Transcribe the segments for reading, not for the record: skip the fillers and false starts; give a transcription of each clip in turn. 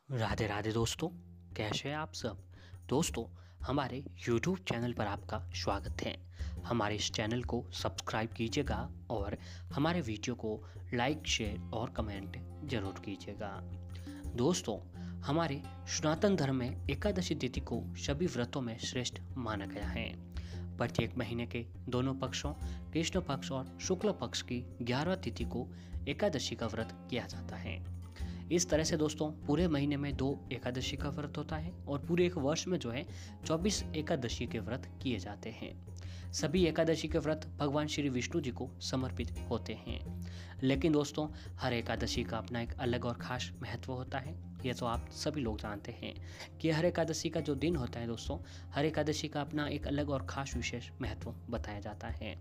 राधे राधे दोस्तों, कैसे हैं आप सब। दोस्तों, हमारे YouTube चैनल पर आपका स्वागत है। हमारे इस चैनल को सब्सक्राइब कीजिएगा और हमारे वीडियो को लाइक, शेयर और कमेंट जरूर कीजिएगा। दोस्तों, हमारे सनातन धर्म में एकादशी तिथि को सभी व्रतों में श्रेष्ठ माना गया है। प्रत्येक महीने के दोनों पक्षों, कृष्ण पक्ष और शुक्ल पक्ष की 11वां तिथि को एकादशी का व्रत किया जाता है। इस तरह से दोस्तों पूरे महीने में 2 एकादशी का व्रत होता है और पूरे एक वर्ष में जो है 24 एकादशी के व्रत किए जाते हैं। सभी एकादशी के व्रत भगवान श्री विष्णु जी को समर्पित होते हैं। लेकिन दोस्तों, हर एकादशी का अपना एक अलग और खास महत्व होता है। ये तो आप सभी लोग जानते हैं कि हर एकादशी का जो दिन होता है दोस्तों, हर एकादशी का अपना एक अलग और खास विशेष महत्व बताया जाता है।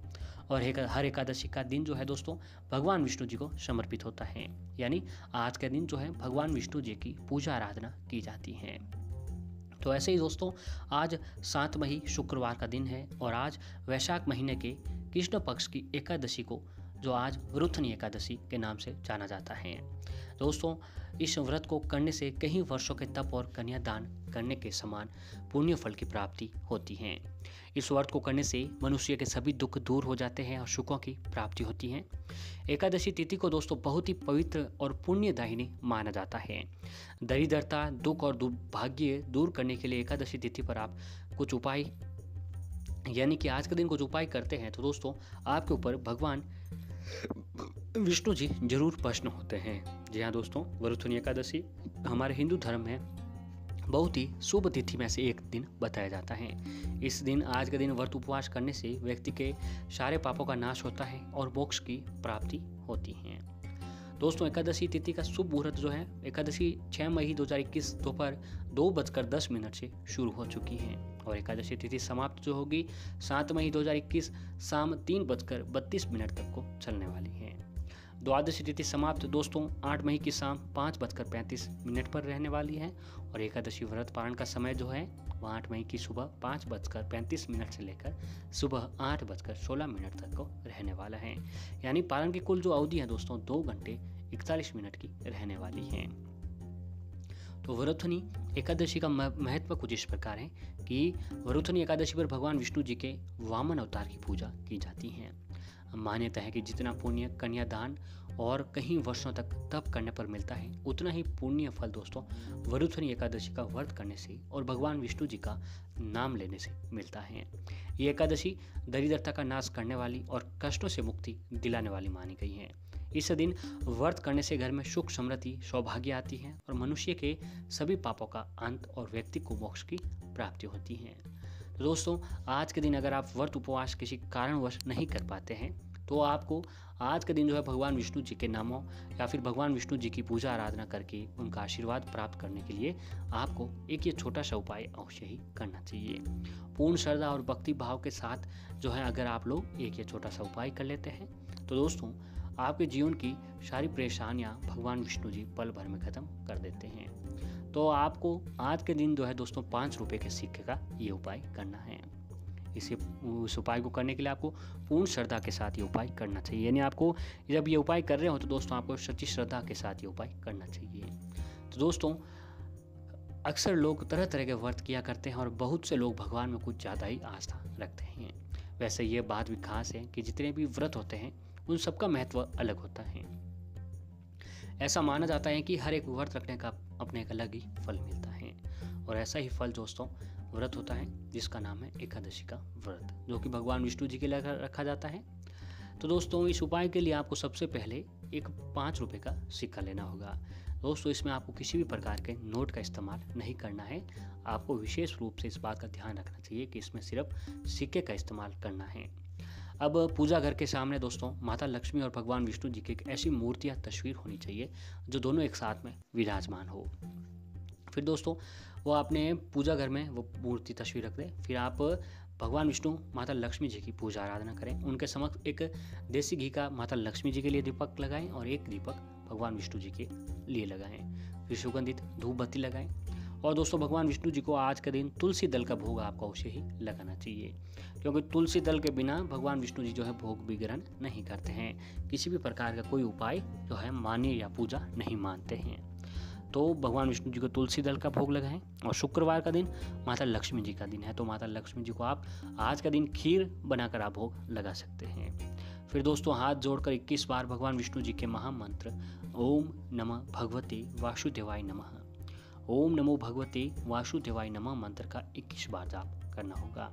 और हर एकादशी का दिन जो है दोस्तों भगवान विष्णु जी को समर्पित होता है। यानी आज के दिन जो है भगवान विष्णु जी की पूजा आराधना की जाती है। तो ऐसे ही दोस्तों, आज 7 मई शुक्रवार का दिन है और आज वैशाख महीने के कृष्ण पक्ष की एकादशी को जो आज वरुथनी एकादशी के नाम से जाना जाता है। दोस्तों, इस व्रत को करने से कई वर्षों के तप और कन्यादान करने के समान पुण्य फल की प्राप्ति होती है। इस व्रत को करने से मनुष्य के सभी दुख दूर हो जाते हैं और सुखों की प्राप्ति होती है। एकादशी तिथि को दोस्तों बहुत ही पवित्र और पुण्यदायिनी माना जाता है। दरिद्रता, दुख और दुर्भाग्य दूर करने के लिए एकादशी तिथि पर आप कुछ उपाय यानी कि आज के दिन कुछ उपाय करते हैं तो दोस्तों आपके ऊपर भगवान विष्णु जी जरूर प्रसन्न होते हैं। जी हाँ दोस्तों, वरुथनी एकादशी हमारे हिंदू धर्म में बहुत ही शुभ तिथि में से एक दिन बताया जाता है। इस दिन आज के दिन व्रत उपवास करने से व्यक्ति के सारे पापों का नाश होता है और मोक्ष की प्राप्ति होती है। दोस्तों, एकादशी तिथि का शुभ मुहूर्त जो है एकादशी 6 मई 2021 दोपहर 2:10 से शुरू हो चुकी है और एकादशी तिथि समाप्त जो होगी 7 मई 2021 शाम 3:32 तक को चलने वाली है। द्वादशी तिथि समाप्त दोस्तों 8 मई की शाम 5:35 पर रहने वाली है और एकादशी व्रत पारण का समय जो है वह 8 मई की सुबह 5:35 से लेकर सुबह 8:16 तक को रहने वाला है। यानी पारण की कुल जो अवधि है दोस्तों 2 घंटे 41 मिनट की रहने वाली है। तो वरुथनी एकादशी का महत्व कुछ इस प्रकार है कि वरुथनी एकादशी पर भगवान विष्णु जी के वामन अवतार की पूजा की जाती है। मान्यता है कि जितना पुण्य कन्यादान और कई वर्षों तक तप करने पर मिलता है उतना ही पुण्य फल दोस्तों वरुथनी एकादशी का व्रत करने से और भगवान विष्णु जी का नाम लेने से मिलता है। ये एकादशी दरिद्रता का नाश करने वाली और कष्टों से मुक्ति दिलाने वाली मानी गई है। इस दिन व्रत करने से घर में सुख, समृद्धि, सौभाग्य आती है और मनुष्य के सभी पापों का अंत और व्यक्ति को मोक्ष की प्राप्ति होती है। तो दोस्तों, आज के दिन अगर आप व्रत उपवास किसी कारणवश नहीं कर पाते हैं तो आपको आज के दिन जो है भगवान विष्णु जी के नामों या फिर भगवान विष्णु जी की पूजा आराधना करके उनका आशीर्वाद प्राप्त करने के लिए आपको एक ये छोटा सा उपाय अवश्य ही करना चाहिए। पूर्ण श्रद्धा और भक्ति भाव के साथ जो है अगर आप लोग एक ये छोटा सा उपाय कर लेते हैं तो दोस्तों आपके जीवन की सारी परेशानियां भगवान विष्णु जी पल भर में खत्म कर देते हैं। तो आपको आज के दिन जो है दोस्तों 5 रुपए के सिक्के का ये उपाय करना है। उस उपाय को करने के लिए आपको पूर्ण श्रद्धा के साथ ये उपाय करना चाहिए। यानी आपको जब ये उपाय कर रहे हो तो दोस्तों आपको सच्ची श्रद्धा के साथ ये उपाय करना चाहिए। तो दोस्तों, अक्सर लोग तरह तरह के व्रत किया करते हैं और बहुत से लोग भगवान में कुछ ज़्यादा ही आस्था रखते हैं। वैसे ये बात भी खास है कि जितने भी व्रत होते हैं उन सबका महत्व अलग होता है। ऐसा माना जाता है कि हर एक व्रत रखने का अपने एक अलग ही फल मिलता है और ऐसा ही फल दोस्तों व्रत होता है जिसका नाम है एकादशी का व्रत, जो कि भगवान विष्णु जी के लिए रखा जाता है। तो दोस्तों, इस उपाय के लिए आपको सबसे पहले एक 5 रुपए का सिक्का लेना होगा। दोस्तों, इसमें आपको किसी भी प्रकार के नोट का इस्तेमाल नहीं करना है। आपको विशेष रूप से इस बात का ध्यान रखना चाहिए कि इसमें सिर्फ सिक्के का इस्तेमाल करना है। अब पूजा घर के सामने दोस्तों माता लक्ष्मी और भगवान विष्णु जी की एक ऐसी मूर्ति या तस्वीर होनी चाहिए जो दोनों एक साथ में विराजमान हो। फिर दोस्तों वो अपने पूजा घर में वो मूर्ति तस्वीर रख दें। फिर आप भगवान विष्णु माता लक्ष्मी जी की पूजा आराधना करें। उनके समक्ष एक देसी घी का माता लक्ष्मी जी के लिए दीपक लगाएं और एक दीपक भगवान विष्णु जी के लिए लगाएं। फिर सुगंधित धूप बत्ती लगाएं और दोस्तों भगवान विष्णु जी को आज के दिन तुलसी दल का भोग आपको अवश्य ही लगाना चाहिए, क्योंकि तुलसी दल के बिना भगवान विष्णु जी जो है भोग भी ग्रहण नहीं करते हैं। किसी भी प्रकार का कोई उपाय जो है मान्य या पूजा नहीं मानते हैं। तो भगवान विष्णु जी को तुलसी दल का भोग लगाएं। और शुक्रवार का दिन माता लक्ष्मी जी का दिन है, तो माता लक्ष्मी जी को आप आज का दिन खीर बनाकर आप भोग लगा सकते हैं। फिर दोस्तों हाथ जोड़कर 21 बार भगवान विष्णु जी के महामंत्र ओम नमः भगवते वासुदेवाय नमः, ओम नमो भगवते वासुदेवाय नमः मंत्र का 21 बार जाप करना होगा।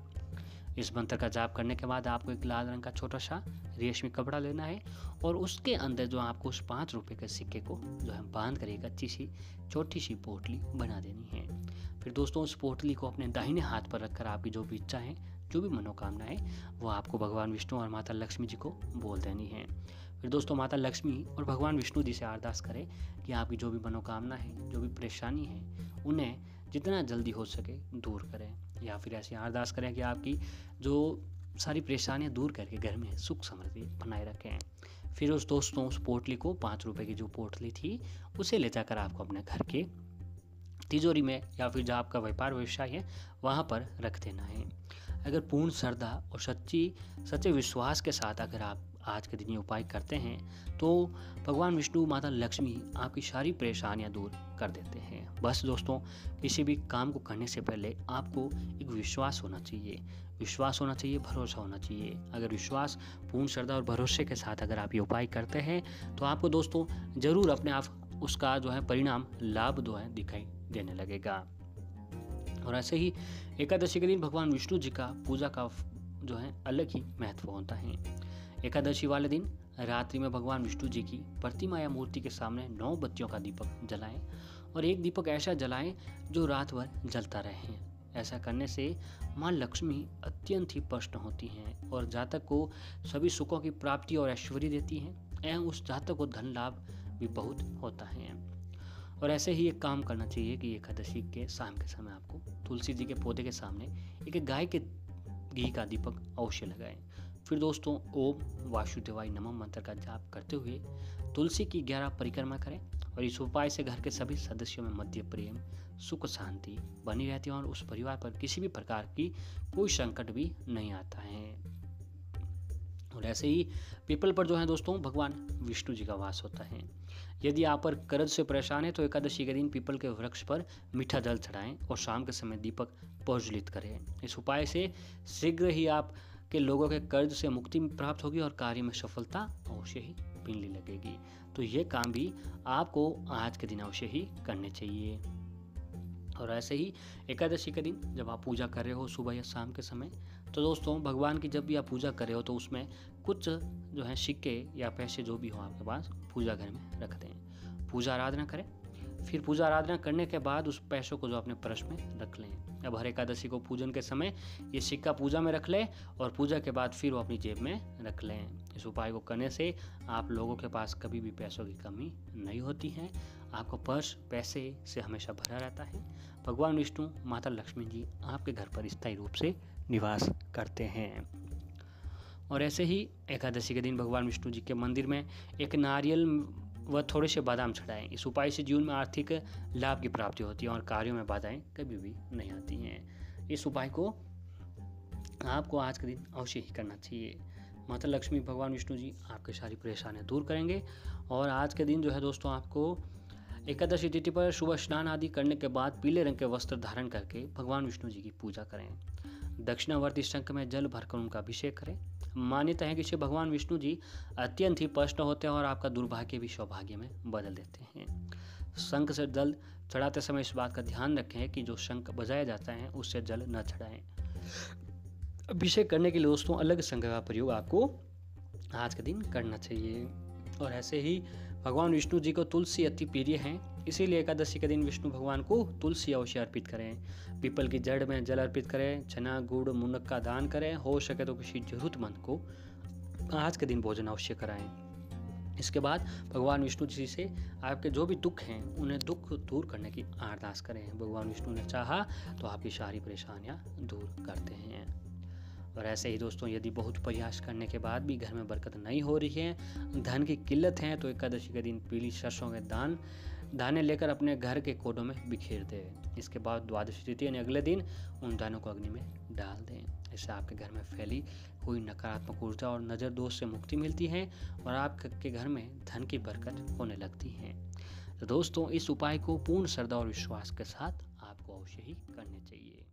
इस मंत्र का जाप करने के बाद आपको एक लाल रंग का छोटा सा रेशमी कपड़ा लेना है और उसके अंदर जो आपको उस 5 रुपये के सिक्के को जो है बांध कर एक अच्छी सी छोटी सी पोटली बना देनी है। फिर दोस्तों उस पोटली को अपने दाहिने हाथ पर रखकर आपकी जो भी इच्छा है, जो भी मनोकामना है, वो आपको भगवान विष्णु और माता लक्ष्मी जी को बोल देनी है। फिर दोस्तों माता लक्ष्मी और भगवान विष्णु जी से अरदास करें कि आपकी जो भी मनोकामना है, जो भी परेशानी है, उन्हें जितना जल्दी हो सके दूर करें। या फिर ऐसी अरदास करें कि आपकी जो सारी परेशानियां दूर करके घर में सुख समृद्धि बनाए रखें। फिर उस दोस्तों उस पोटली को 5 रुपये की जो पोटली थी उसे ले जाकर आपको अपने घर के तिजोरी में या फिर जहाँ आपका व्यापार व्यवसाय है वहाँ पर रख देना है। अगर पूर्ण श्रद्धा और सच्चे विश्वास के साथ अगर आप आज के दिन ये उपाय करते हैं तो भगवान विष्णु माता लक्ष्मी आपकी सारी परेशानियां दूर कर देते हैं। बस दोस्तों किसी भी काम को करने से पहले आपको एक विश्वास होना चाहिए, भरोसा होना चाहिए। अगर विश्वास, पूर्ण श्रद्धा और भरोसे के साथ अगर आप ये उपाय करते हैं तो आपको दोस्तों ज़रूर अपने आप उसका जो है परिणाम, लाभ जो है दिखाई देने लगेगा। और ऐसे ही एकादशी के दिन भगवान विष्णु जी का पूजा का जो है अलग ही महत्व होता है। एकादशी वाले दिन रात्रि में भगवान विष्णु जी की प्रतिमा या मूर्ति के सामने 9 बत्तियों का दीपक जलाएं और एक दीपक ऐसा जलाएं जो रात भर जलता रहे। ऐसा करने से माँ लक्ष्मी अत्यंत ही प्रसन्न होती हैं और जातक को सभी सुखों की प्राप्ति और ऐश्वर्य देती हैं एवं उस जातक को धन लाभ भी बहुत होता है। और ऐसे ही एक काम करना चाहिए कि एकादशी के शाम के समय आपको तुलसी जी के पौधे के सामने एक गाय के घी का दीपक अवश्य लगाएं। फिर दोस्तों ओम वासुदेवाय नमः मंत्र का जाप करते हुए तुलसी की 11 परिक्रमा करें और इस उपाय से घर के सभी सदस्यों में मध्य प्रेम, सुख, शांति बनी रहती है और उस परिवार पर किसी भी प्रकार की कोई संकट भी नहीं आता है। और ऐसे ही पीपल पर जो है दोस्तों भगवान विष्णु जी का वास होता है। यदि आप पर कर्ज से परेशान है तो एकादशी के दिन पीपल के वृक्ष पर मीठा जल चढ़ाएं और शाम के समय दीपक प्रज्वलित करें। इस उपाय से शीघ्र ही आप के लोगों के कर्ज से मुक्ति प्राप्त होगी और कार्य में सफलता अवश्य ही मिलने लगेगी। तो ये काम भी आपको आज के दिन अवश्य ही करने चाहिए। और ऐसे ही एकादशी के दिन जब आप पूजा कर रहे हो सुबह या शाम के समय, तो दोस्तों भगवान की जब भी आप पूजा कर रहे हो तो उसमें कुछ जो है सिक्के या पैसे जो भी हो आपके पास पूजा घर में रख दें। पूजा आराधना करें। फिर पूजा आराधना करने के बाद उस पैसों को जो अपने पर्स में रख लें। अब हर एकादशी को पूजन के समय ये सिक्का पूजा में रख लें और पूजा के बाद फिर वो अपनी जेब में रख लें। इस उपाय को करने से आप लोगों के पास कभी भी पैसों की कमी नहीं होती है। आपका पर्स पैसे से हमेशा भरा रहता है। भगवान विष्णु, माता लक्ष्मी जी आपके घर पर स्थायी रूप से निवास करते हैं। और ऐसे ही एकादशी के दिन भगवान विष्णु जी के मंदिर में एक नारियल व थोड़े से बादाम चढ़ाएं। इस उपाय से जीवन में आर्थिक लाभ की प्राप्ति होती है और कार्यों में बाधाएं कभी भी नहीं आती हैं। इस उपाय को आपको आज के दिन अवश्य ही करना चाहिए। माता लक्ष्मी, भगवान विष्णु जी आपकी सारी परेशानियां दूर करेंगे। और आज के दिन जो है दोस्तों आपको एकादशी तिथि पर सुबह स्नान आदि करने के बाद पीले रंग के वस्त्र धारण करके भगवान विष्णु जी की पूजा करें। दक्षिणावर्ती शंख में जल भरकर उनका अभिषेक करें। मान्यता है कि इससे भगवान विष्णु जी अत्यंत ही प्रसन्न होते हैं और आपका दुर्भाग्य भी सौभाग्य में बदल देते हैं। शंख से जल चढ़ाते समय इस बात का ध्यान रखें कि जो शंख बजाया जाता है उससे जल न चढ़ाएं। अभिषेक करने के लिए दोस्तों अलग शंख का प्रयोग आपको आज के दिन करना चाहिए। और ऐसे ही भगवान विष्णु जी को तुलसी अति प्रिय है, इसीलिए एकादशी के दिन विष्णु भगवान को तुलसी अवश्य अर्पित करें। पीपल की जड़ में जल अर्पित करें। चना, गुड़, मुनक का दान करें। हो सके तो किसी जरूरतमंद को आज के दिन भोजन अवश्य कराएं। इसके बाद भगवान विष्णु जी से आपके जो भी दुख हैं उन्हें दुख दूर करने की अरदास करें। भगवान विष्णु ने चाहा तो आपकी सारी परेशानियां दूर करते हैं। और ऐसे ही दोस्तों यदि बहुत प्रयास करने के बाद भी घर में बरकत नहीं हो रही है, धन की किल्लत है, तो एकादशी के दिन पीली सरसों के दाने लेकर अपने घर के कोडों में बिखेर दें। इसके बाद द्वादशी तिथि यानी अगले दिन उन दानों को अग्नि में डाल दें। इससे आपके घर में फैली हुई नकारात्मक ऊर्जा और नज़र दोष से मुक्ति मिलती है और आपके घर में धन की बरकत होने लगती है। तो दोस्तों इस उपाय को पूर्ण श्रद्धा और विश्वास के साथ आपको अवश्य ही करने चाहिए।